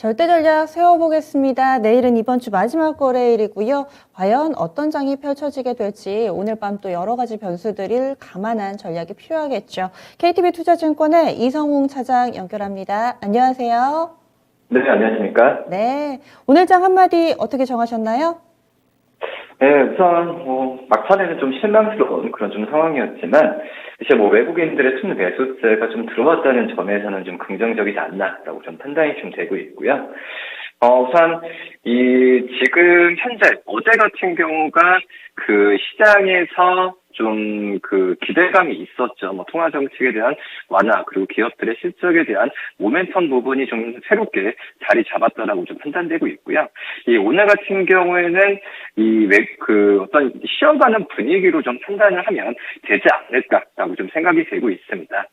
절대 전략 세워보겠습니다. 내일은 이번 주 마지막 거래일이고요. 과연 어떤 장이 펼쳐지게 될지 오늘 밤 또 여러 가지 변수들을 감안한 전략이 필요하겠죠. KTB 투자증권의 이성웅 차장 연결합니다. 안녕하세요. 네, 안녕하십니까? 네, 오늘 장 한마디 어떻게 정하셨나요? 네, 우선 막판에는 좀 실망스러운 그런 좀 상황이었지만 이제 외국인들의 순 매수세가 좀 들어왔다는 점에서는 좀 긍정적이지 않나라고 좀 판단이 좀 되고 있고요. 우선 지금 현재 어제 같은 경우가 그 시장에서 좀 그 기대감이 있었죠. 통화 정책에 대한 완화 그리고 기업들의 실적에 대한 모멘텀 부분이 좀 새롭게 자리 잡았다라고 좀 판단되고 있고요. 오늘 같은 경우에는 어떤 쉬어가는 분위기로 좀 판단을 하면 되지 않을까라고 좀 생각이 되고 있습니다.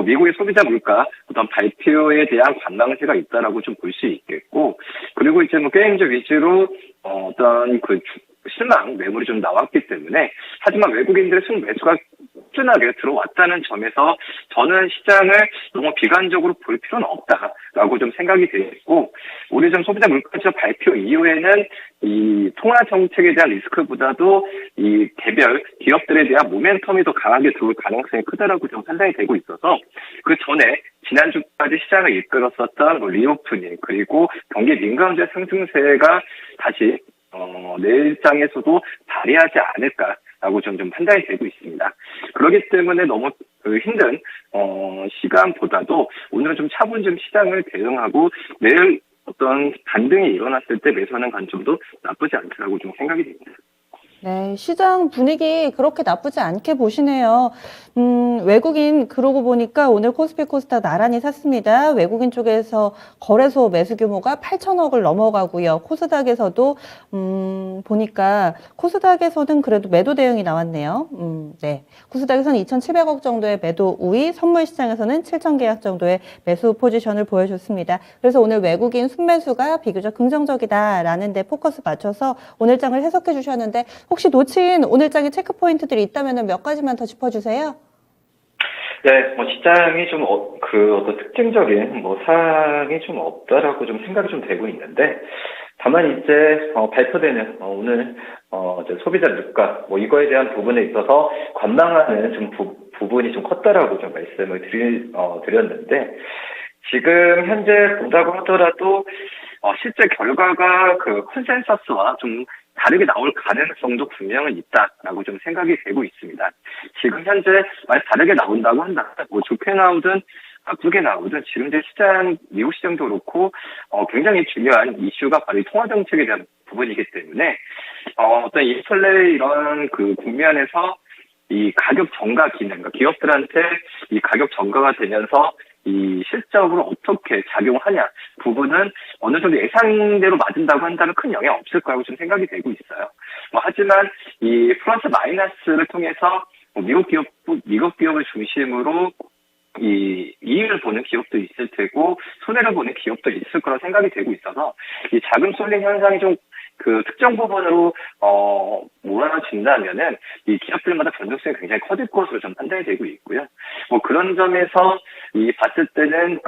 미국의 소비자 물가 어떤 발표에 대한 관망세가 있다라고 좀 볼 수 있겠고, 그리고 이제 게임즈 위주로 어떤 실망 매물이 좀 나왔기 때문에, 하지만 외국인들의 순매수가 꾸준하게 들어왔다는 점에서 저는 시장을 너무 비관적으로 볼 필요는 없다라고 좀 생각이 되고, 우리 좀 소비자 물가지수 발표 이후에는 이 통화 정책에 대한 리스크보다도 이 개별 기업들에 대한 모멘텀이 더 강하게 들어올 가능성이 크다라고 좀 판단이 되고 있어서, 그 전에 지난주까지 시장을 이끌었었던 리오프닝 그리고 경기 민감주의 상승세가 다시 내일장에서도 발휘하지 않을까라고 좀 판단이 되고 있습니다. 그렇기 때문에 너무 힘든 시간보다도 오늘은 좀 차분히 좀 시장을 대응하고 내일 어떤 반등이 일어났을 때 매수하는 관점도 나쁘지 않다라고 좀 생각이 됩니다. 네, 시장 분위기 그렇게 나쁘지 않게 보시네요. 외국인 그러고 보니까 오늘 코스피 코스닥 나란히 샀습니다. 외국인 쪽에서 거래소 매수 규모가 8천억을 넘어가고요. 코스닥에서도 보니까 코스닥에서는 그래도 매도 대응이 나왔네요. 네, 코스닥에서는 2,700억 정도의 매도 우위, 선물 시장에서는 7천 계약 정도의 매수 포지션을 보여줬습니다. 그래서 오늘 외국인 순매수가 비교적 긍정적이다라는 데 포커스 맞춰서 오늘 장을 해석해 주셨는데, 혹시 놓친 오늘 장의 체크 포인트들이 있다면 몇 가지만 더 짚어주세요. 네, 시장이 좀 어떤 특징적인 사항이 좀 없다라고 좀 생각이 좀 되고 있는데, 다만 이제 발표되는 오늘 이제 소비자 물가 이거에 대한 부분에 있어서 관망하는 좀 부분이 좀 컸다라고 좀 말씀을 드렸는데, 지금 현재 본다고 하더라도 실제 결과가 그 컨센서스와 좀 다르게 나올 가능성도 분명은 있다라고 좀 생각이 되고 있습니다. 지금 현재 만약 다르게 나온다고 한다, 좋게 나오든 나쁘게 나오든 지금 제 미국 시장도 그렇고 굉장히 중요한 이슈가 바로 이 통화 정책에 대한 부분이기 때문에 어떤 인플레 이런 국면에서 이 가격 정가 기능, 기업들한테 이 가격 정가가 되면서 이 실적으로 어떻게 작용하냐 부분은 어느 정도 예상대로 맞은다고 한다면 큰 영향 없을 거라고 좀 생각이 되고 있어요. 하지만 이 플러스 마이너스를 통해서 미국 기업을 중심으로 이 이익을 보는 기업도 있을 테고 손해를 보는 기업도 있을 거라 생각이 되고 있어서 이 자금 쏠림 현상이 좀 특정 부분으로 몰아진다면은 이 기업들마다 변동성이 굉장히 커질 것으로 좀 판단이 되고 있고요. 그런 점에서 봤을 때는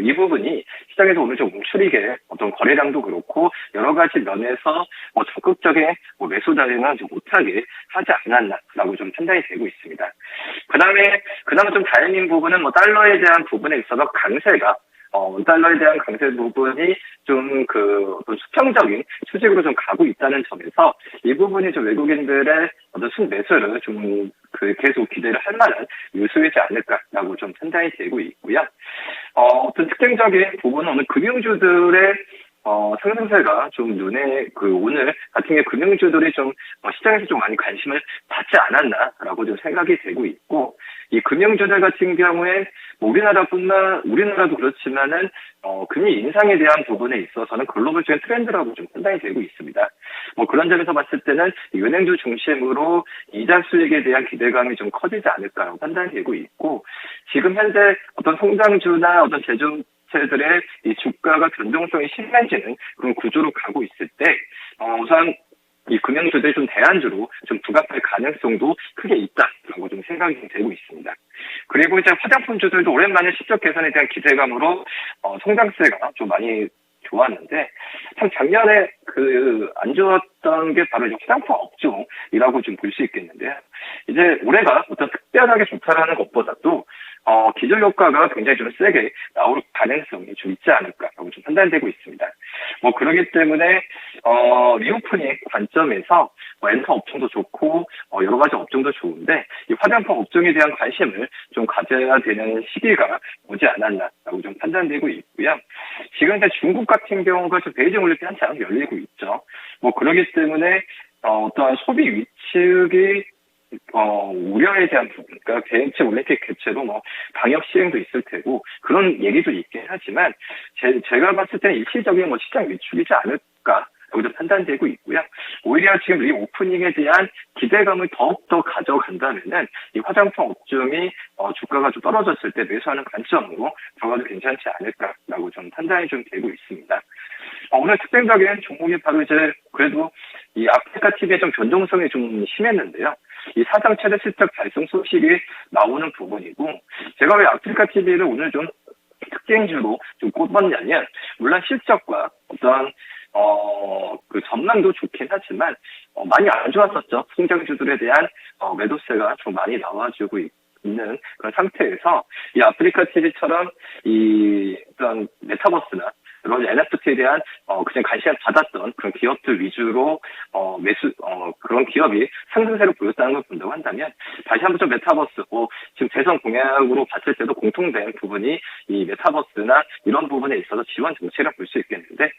이 부분이 시장에서 오늘 좀 움츠리게 어떤 거래량도 그렇고 여러 가지 면에서 적극적인 매수 대응은 좀 못하게 하지 않았나라고 좀 판단이 되고 있습니다. 그나마 좀 다행인 부분은 달러에 대한 부분에 있어서 강세가 달러에 대한 강세 부분이 좀 어떤 수평적인 수직으로 좀 가고 있다는 점에서 이 부분이 좀 외국인들의 어떤 순매수를 좀 계속 기대를 할 만한 요소이지 않을까라고 좀 판단이 되고 있고요. 어떤 특징적인 부분은 오늘 금융주들의 상승세가 좀 오늘 같은 경우에 금융주들이 좀 시장에서 좀 많이 관심을 받지 않았나라고 좀 생각이 되고 있고, 이 금융주들 같은 경우에 우리나라도 그렇지만은 금리 인상에 대한 부분에 있어서는 글로벌적인 트렌드라고 좀 판단이 되고 있습니다. 그런 점에서 봤을 때는 은행주 중심으로 이자 수익에 대한 기대감이 좀 커지지 않을까라고 판단이 되고 있고, 지금 현재 어떤 성장주나 어떤 제조업체들의 이 주가가 변동성이 심해지는 그런 구조로 가고 있을 때 우선 이 금융주들이 좀 대안주로 좀 부각할 가능성도 크게 있다라고 좀 생각이 되고 있습니다. 그리고 이제 화장품주들도 오랜만에 실적 개선에 대한 기대감으로 성장세가 좀 많이 좋았는데, 참 작년에 안 좋았던 게 바로 이제 화장품 업종이라고 좀 볼 수 있겠는데요. 이제 올해가 어떤 특별하게 좋다라는 것보다도 기술 효과가 굉장히 좀 세게 나올 가능성이 좀 있지 않을까라고 좀 판단되고 있습니다. 그러기 때문에 리오프닝 관점에서 엔터 업종도 좋고 여러 가지 업종도 좋은데, 이 화장품 업종에 대한 관심을 좀 가져야 되는 시기가 오지 않았나라고 좀 판단되고 있고요. 지금 이제 중국 같은 경우가 좀 베이징 올림픽 한창 열리고 있죠. 그러기 때문에 어떠한 소비 위축이 우려에 대한 부분, 그러니까 대체 올림픽 개최로 방역 시행도 있을 테고 그런 얘기도 있긴 하지만 제가 봤을 때는 일시적인 시장 위축이지 않을까. 여기서 판단되고 있고요. 오히려 지금 이 오프닝에 대한 기대감을 더욱더 가져간다면은 이 화장품 업종이 주가가 좀 떨어졌을 때 매수하는 관점으로 들어가도 괜찮지 않을까라고 좀 판단이 좀 되고 있습니다. 오늘 특징적인 종목이 바로 이제 그래도 이 아프리카 TV의 좀 변동성이 좀 심했는데요. 이 사상 최대 실적 달성 소식이 나오는 부분이고, 제가 왜 아프리카 TV를 오늘 좀 특징주로 좀 꼽았냐면, 물론 실적과 어떤 그 전망도 좋긴 하지만 많이 안 좋았었죠. 성장주들에 대한 매도세가 좀 많이 나와주고 있는 그런 상태에서 이 아프리카 TV처럼 이 어떤 메타버스나 이런 NFT에 대한 그냥 관심을 받았던 그런 기업들 위주로 그런 기업이 상승세를 보였다는 걸 본다고 한다면, 다시 한번 좀 메타버스 지금 대선 공약으로 봤을 때도 공통된 부분이 이 메타버스나 이런 부분에 있어서 지원 정책이라 볼 수 있겠는데,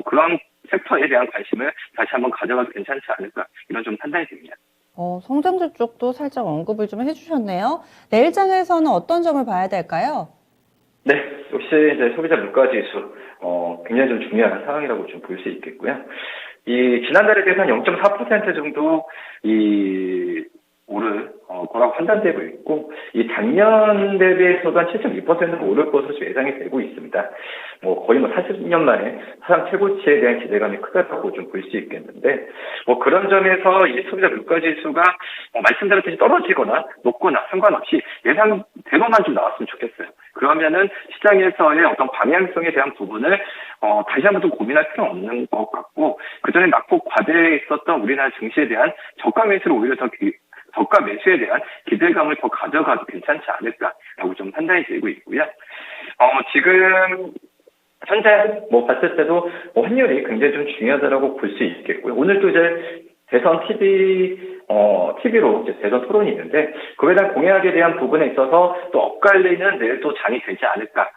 그런 섹터에 대한 관심을 다시 한번 가져가도 괜찮지 않을까, 이런 좀 판단이 됩니다. 성장주 쪽도 살짝 언급을 좀 해주셨네요. 내일장에서는 어떤 점을 봐야 될까요? 네, 역시 이제 소비자 물가지수 굉장히 좀 중요한 상황이라고 좀 볼 수 있겠고요. 이 지난달에 비해서 한 0.4% 정도 오를 거라고 판단되고 있고, 이 작년 대비해서도 한 7.2%가 오를 것으로 예상이 되고 있습니다. 거의 40년 만에 사상 최고치에 대한 기대감이 크다고 좀 볼 수 있겠는데, 그런 점에서 이 소비자 물가지수가 말씀드렸듯이 떨어지거나 높거나 상관없이 예상대로만 좀 나왔으면 좋겠어요. 그러면은 시장에서의 어떤 방향성에 대한 부분을 다시 한번 좀 고민할 필요는 없는 것 같고, 그전에 낙폭 과대에 있었던 우리나라 증시에 대한 저가 매수를 오히려 저가 매수에 대한 기대감을 더 가져가도 괜찮지 않을까라고 좀 판단이 되고 있고요. 지금 현재 봤을 때도 환율이 굉장히 좀 중요하다라고 볼 수 있겠고요. 오늘 또 이제 대선 TV로 이제 대선 토론이 있는데, 그에 대한 공약에 대한 부분에 있어서 또 엇갈리는 내일 또 장이 되지 않을까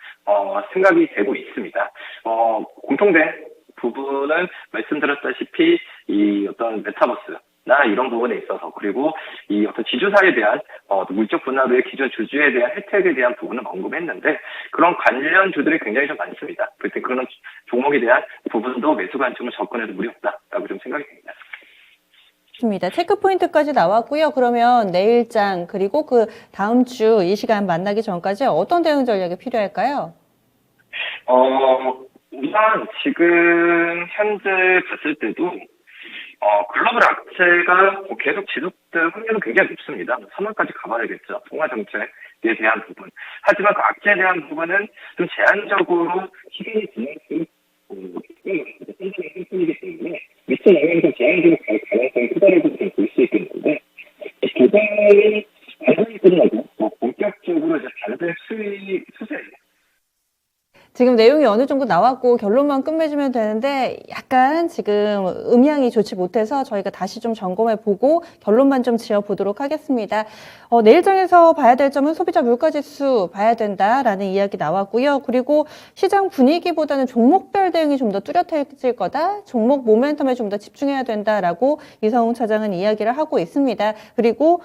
생각이 되고 있습니다. 공통된 부분은 말씀드렸다시피 이 어떤 메타버스나 이런 부분에 있어서, 그리고 이 어떤 지주사에 대한 물적 분할의 기존 주주에 대한 혜택에 대한 부분을 언급했는데, 그런 관련주들이 굉장히 좀 많습니다. 그때 그런 종목에 대한 부분도 매수 관점을 접근해도 무리 없다라고 좀 생각이 됩니다. 좋습니다. 체크 포인트까지 나왔고요. 그러면 내일장 그리고 그 다음 주 이 시간 만나기 전까지 어떤 대응 전략이 필요할까요? 우선 지금 현재 봤을 때도 글로벌 악재가 계속 지속될 확률은 굉장히 높습니다. 3월까지 가봐야겠죠. 통화 정책에 대한 부분. 하지만 그 악재에 대한 부분은 좀 제한적으로 시간이 지날수록 상승이기 때문에 미친 영향에서 제한적으로 갈 가능성이 크다라고 볼 수 있겠는데, 도달이 반등이 끝나고 본격적으로 이제 반등 수세. 지금 내용이 어느 정도 나왔고 결론만 끝맺으면 되는데, 약간 지금 음향이 좋지 못해서 저희가 다시 좀 점검해 보고 결론만 좀 지어 보도록 하겠습니다. 내일장에서 봐야 될 점은 소비자 물가지수 봐야 된다라는 이야기 나왔고요. 그리고 시장 분위기보다는 종목별 대응이 좀 더 뚜렷해질 거다, 종목 모멘텀에 좀 더 집중해야 된다라고 이성훈 차장은 이야기를 하고 있습니다. 그리고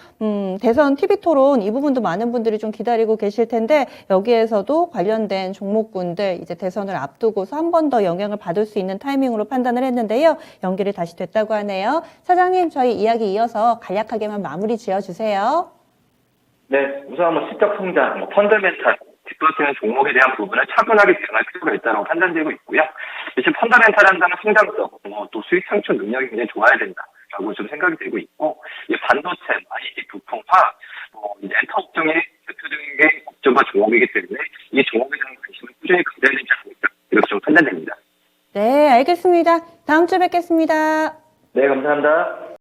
대선 TV 토론 이 부분도 많은 분들이 좀 기다리고 계실 텐데, 여기에서도 관련된 종목군들 이제 대선을 앞두고서 한 번 더 영향을 받을 수 있는 타이밍으로 판단을 했는데요. 연결이 다시 됐다고 하네요. 차장님, 저희 이야기 이어서 간략하게만 마무리 지어주세요. 네, 우선 실적 성장, 펀더멘탈 뒷받치는 종목에 대한 부분을 차분하게 대응할 필요가 있다고 판단되고 있고요. 이제 펀더멘탈한다는 성장성, 또 수익 창출 능력이 굉장히 좋아야 된다라고 좀 생각이 되고 있고, 이 반도체, IT, 부품, 화학, 이제 엔터 업종의 대표적인 결과 종목이기 때문에 이 종목에 대한 관심을 꾸준히 가져야 되지 않을까 이렇게 좀 판단됩니다. 네, 알겠습니다. 다음 주에 뵙겠습니다. 네, 감사합니다.